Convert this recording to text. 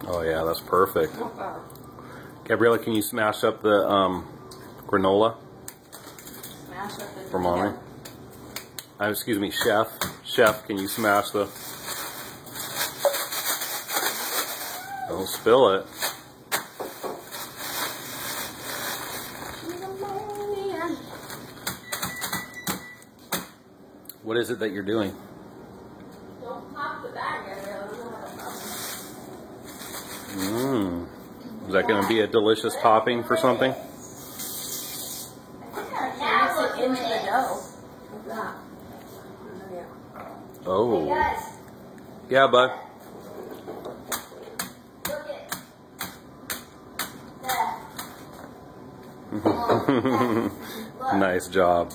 Oh yeah, that's perfect. Gabriella, can you smash up the granola? Smash up the For mommy. Excuse me, chef. Chef, can you smash the... Don't spill it. What is it that you're doing? Don't pop the bag, Mmm. Is that going to be a delicious topping for something? I think I actually mix it into the dough. Oh. Yes. Yeah, bud. Look at that. Nice job.